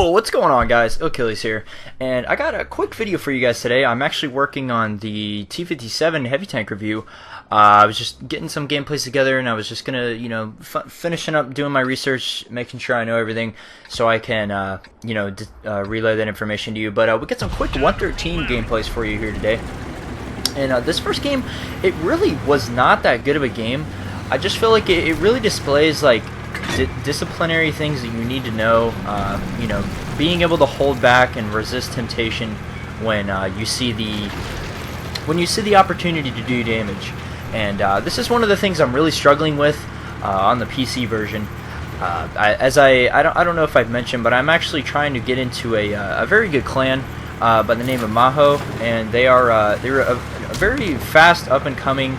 Yo, what's going on, guys? Achilles here, and I got a quick video for you guys today. I'm actually working on the T57 Heavy tank review. I was just getting some gameplays together, and I was just gonna, finishing up doing my research, making sure I know everything, so I can, relay that information to you. But we get some quick 113 gameplays for you here today. And this first game, it really was not that good of a game. I just feel like it really displays like disciplinary things that you need to know. Being able to hold back and resist temptation when you see the opportunity to do damage. And this is one of the things I'm really struggling with on the PC version. I don't know if I've mentioned, but I'm actually trying to get into a very good clan by the name of Maho, and they're a very fast up and coming.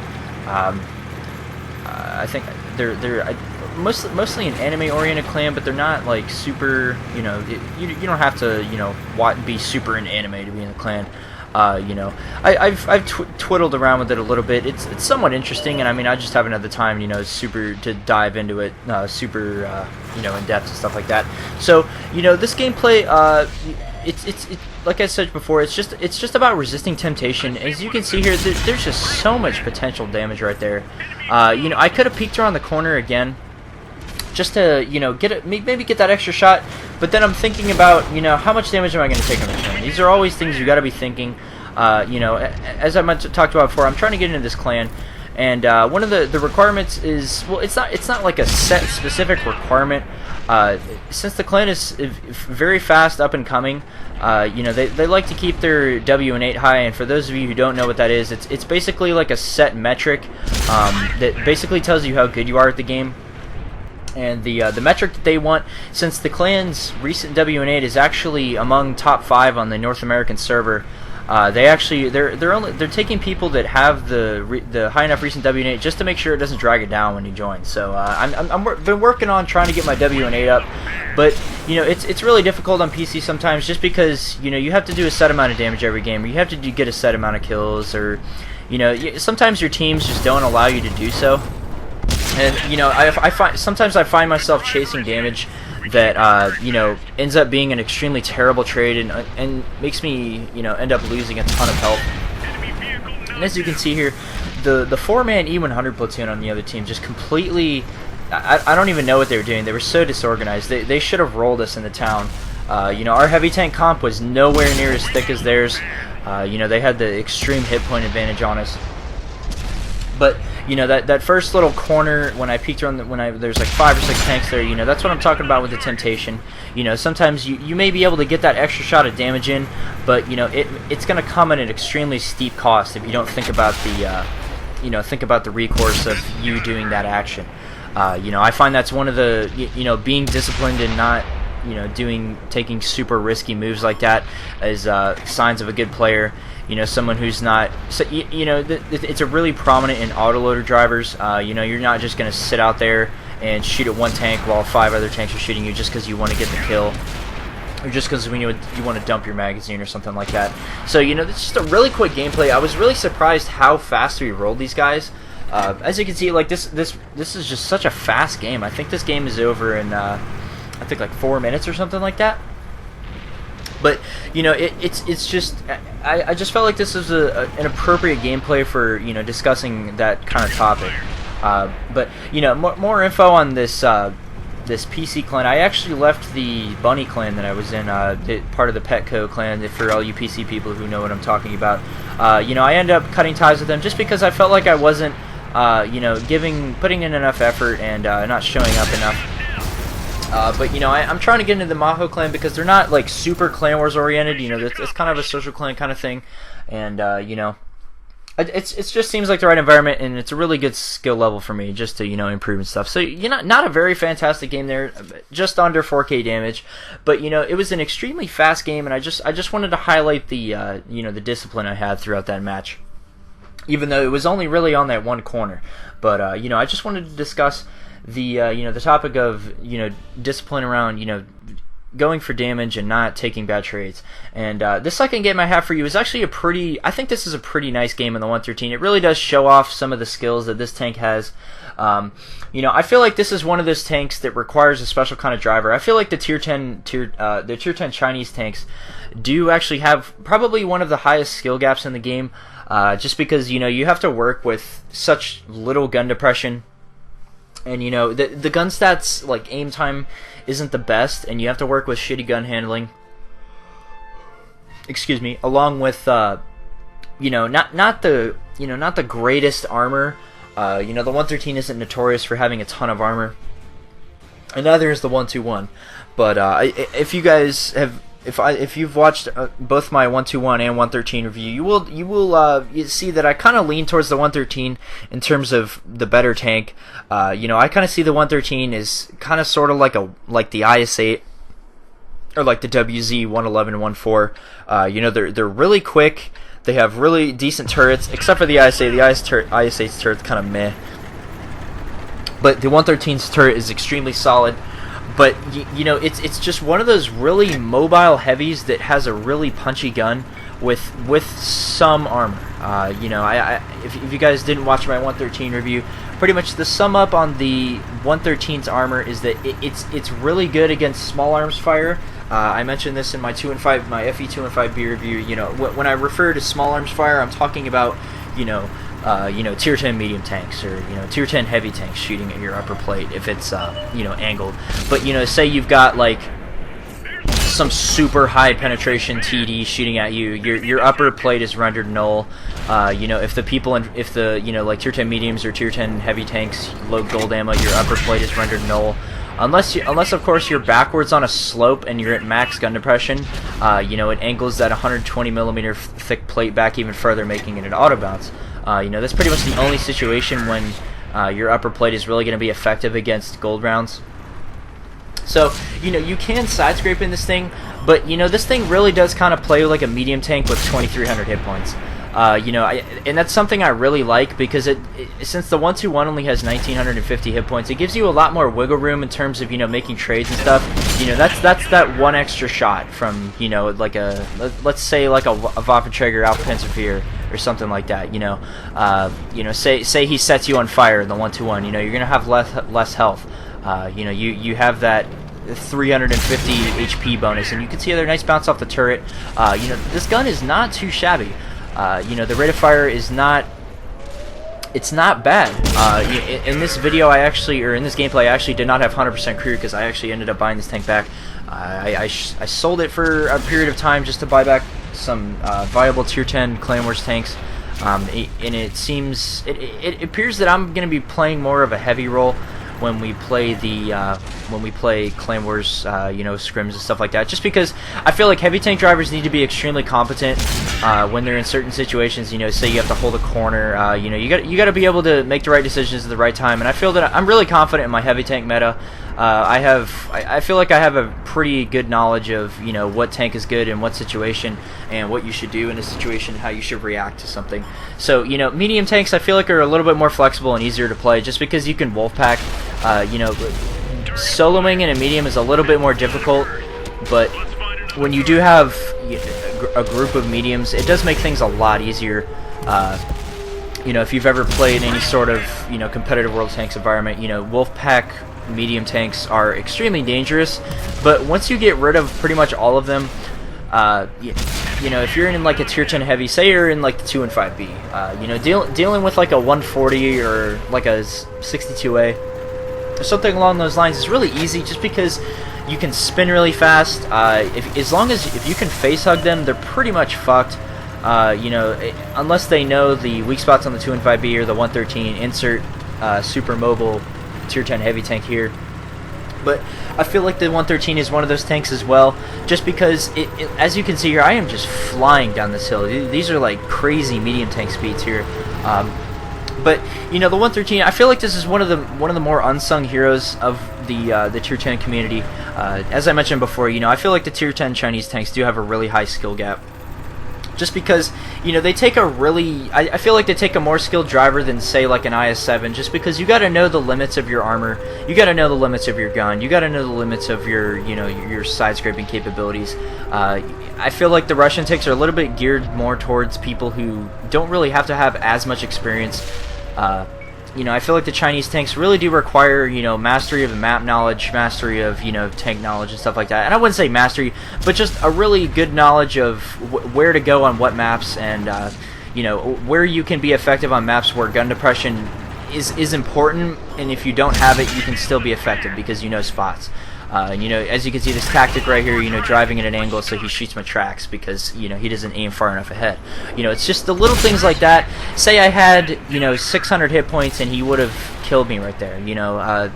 I think they're mostly an anime-oriented clan, but they're not like super. You don't have to be super in anime to be in the clan. I've twiddled around with it a little bit. It's somewhat interesting, and I mean I just haven't had the time super to dive into it super in depth and stuff like that. So this gameplay it's like I said before, it's just about resisting temptation. As you can see here, there's just so much potential damage right there. I could have peeked around the corner again, just to maybe get that extra shot. But then I'm thinking about how much damage am I going to take on the turn. These are always things you got to be thinking. As I talked about before, I'm trying to get into this clan, and one of the requirements is, well, it's not like a set specific requirement. Since the clan is very fast up and coming, they like to keep their W and 8 high. And for those of you who don't know what that is, it's basically like a set metric that basically tells you how good you are at the game. And the metric that they want, since the clan's recent W and 8 is actually among top 5 on the North American server, they're taking people that have the high enough recent W and 8 just to make sure it doesn't drag it down when you join. So I've been working on trying to get my W and 8 up, but it's really difficult on PC sometimes, just because you have to do a set amount of damage every game, or you have to get a set amount of kills, or sometimes your teams just don't allow you to do so. And sometimes I find myself chasing damage that ends up being an extremely terrible trade, and makes me end up losing a ton of health. And as you can see here, the 4-man E100 platoon on the other team just completely, I don't even know what they were doing. They were so disorganized. They should have rolled us in the town. Our heavy tank comp was nowhere near as thick as theirs. They had the extreme hit point advantage on us. But that first little corner, when I peeked around, there's like 5 or 6 tanks there. That's what I'm talking about with the temptation. Sometimes you may be able to get that extra shot of damage in, but it's going to come at an extremely steep cost if you don't think about the recourse of you doing that action. I find that's one of the being disciplined and not taking super risky moves like that is signs of a good player. Someone who's not, it's a really prominent in autoloader drivers. You're not just going to sit out there and shoot at one tank while 5 other tanks are shooting you just because you want to get the kill, or just because you want to dump your magazine or something like that. So it's just a really quick gameplay. I was really surprised how fast we rolled these guys. As you can see, like this is just such a fast game. I think this game is over in I think like 4 minutes or something like that. But it's just, I just felt like this was an appropriate gameplay for discussing that kind of topic. But more info on this PC clan. I actually left the Bunny clan that I was in, part of the Petco clan, for all you PC people who know what I'm talking about. I ended up cutting ties with them just because I felt like I wasn't putting in enough effort and not showing up enough. But I'm trying to get into the Maho clan because they're not like super Clan Wars oriented. It's kind of a social clan kind of thing, and it just seems like the right environment, and it's a really good skill level for me just to improve and stuff. So not a very fantastic game there, just under 4K damage, but it was an extremely fast game, and I just wanted to highlight the the discipline I had throughout that match, even though it was only really on that one corner. But I just wanted to discuss the the topic of discipline around going for damage and not taking bad trades. And the second game I have for you is actually I think this is a pretty nice game in the 113. It really does show off some of the skills that this tank has. I feel like this is one of those tanks that requires a special kind of driver. I feel like the tier 10 Chinese tanks do actually have probably one of the highest skill gaps in the game, just because you have to work with such little gun depression. And the gun stats, like aim time, isn't the best, and you have to work with shitty gun handling. Excuse me, along with not the greatest armor. The 113 isn't notorious for having a ton of armor, and neither is the 121. But if you guys have, if you've watched both my 121 and 113 review, you will see that I kind of lean towards the 113 in terms of the better tank. I kind of see the 113 is kind of sort of like the IS-8 or like the WZ 111 14. They're really quick. They have really decent turrets, except for the IS-8. The IS-8's turret's kind of meh. But the 113's turret is extremely solid. But it's just one of those really mobile heavies that has a really punchy gun with some armor. If you guys didn't watch my 113 review, pretty much the sum up on the 113's armor is that it's really good against small arms fire. I mentioned this in my FE 215B review. When I refer to small arms fire, I'm talking about tier 10 medium tanks or tier 10 heavy tanks shooting at your upper plate if it's angled. But say you've got like some super high penetration TD shooting at you, your upper plate is rendered null. If the tier 10 mediums or tier 10 heavy tanks load gold ammo, your upper plate is rendered null. Unless of course you're backwards on a slope and you're at max gun depression, it angles that 120mm thick plate back even further, making it an auto bounce. That's pretty much the only situation when your upper plate is really going to be effective against gold rounds. So, you can side scrape in this thing, but this thing really does kind of play like a medium tank with 2300 hit points. And that's something I really like, because since the 121 only has 1950 hit points, it gives you a lot more wiggle room in terms of making trades and stuff. That's that one extra shot from like let's say like a Waffenträger Alpha or something like that. Say he sets you on fire in the 121. You're gonna have less health. You have that 350 HP bonus, and you can see other nice bounce off the turret. This gun is not too shabby. The rate of fire is not bad. In this video, in this gameplay, I actually did not have 100% crew because I actually ended up buying this tank back. I sold it for a period of time just to buy back some viable tier 10 Clan Wars tanks. And it appears that I'm going to be playing more of a heavy role when we play Clan Wars, scrims and stuff like that. Just because I feel like heavy tank drivers need to be extremely competent when they're in certain situations. Say you have to hold a corner. You got to be able to make the right decisions at the right time. And I feel that I'm really confident in my heavy tank meta. I feel like I have a pretty good knowledge of what tank is good in what situation and what you should do in a situation, how you should react to something. So medium tanks I feel like are a little bit more flexible and easier to play, just because you can wolfpack. Soloing in a medium is a little bit more difficult, but when you do have a group of mediums, it does make things a lot easier. If you've ever played any sort of competitive World Tanks environment, wolfpack medium tanks are extremely dangerous, but once you get rid of pretty much all of them, if you're in like a tier 10 heavy, say you're in like the 2 and 5B, dealing with like a 140 or like a 62A or something along those lines is really easy, just because you can spin really fast. If you can face hug them, they're pretty much fucked. Unless they know the weak spots on the 2 and 5B or the 113, insert super mobile tier 10 heavy tank here. But I feel like the 113 is one of those tanks as well, just because as you can see here, I am just flying down this hill. These are like crazy medium tank speeds here. But the 113, I feel like this is one of the more unsung heroes of the tier 10 community. As I mentioned before, I feel like the tier 10 Chinese tanks do have a really high skill gap. just because, you know, they take a really, I feel like they take a more skilled driver than, say, like an IS-7, just because you got to know the limits of your armor, you got to know the limits of your gun, you got to know the limits of your, you know, your side scraping capabilities. I feel like the Russian tanks are a little bit geared more towards people who don't really have to have as much experience. You know, I feel like the Chinese tanks really do require, you know, mastery of the map knowledge, mastery of, you know, tank knowledge and stuff like that. And I wouldn't say mastery, but just a really good knowledge of where to go on what maps, and, you know, where you can be effective on maps where gun depression is important, and if you don't have it, you can still be effective because you know spots. And, you know, as you can see, this tactic right here, you know, driving at an angle so he shoots my tracks because, you know, he doesn't aim far enough ahead. You know, it's just the little things like that. Say I had, you know, 600 hit points and he would have killed me right there. You know,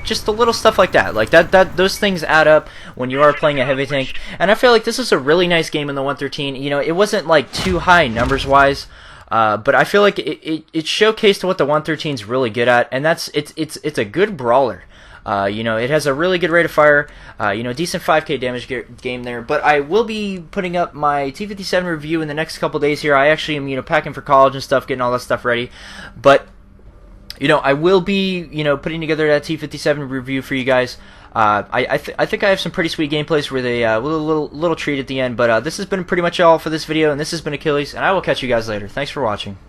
just the little stuff like that. Like those things add up when you are playing a heavy tank. And I feel like this is a really nice game in the 113. You know, it wasn't like too high numbers wise. But I feel like it showcased what the 113 is really good at, and it's a good brawler. You know, it has a really good rate of fire, you know, decent 5k damage game there. But I will be putting up my T57 review in the next couple days here. I actually am, you know, packing for college and stuff, getting all that stuff ready. But, you know, I will be, you know, putting together that T57 review for you guys. I think I have some pretty sweet gameplays with a little treat at the end. But this has been pretty much all for this video, and this has been Achilles, and I will catch you guys later. Thanks for watching.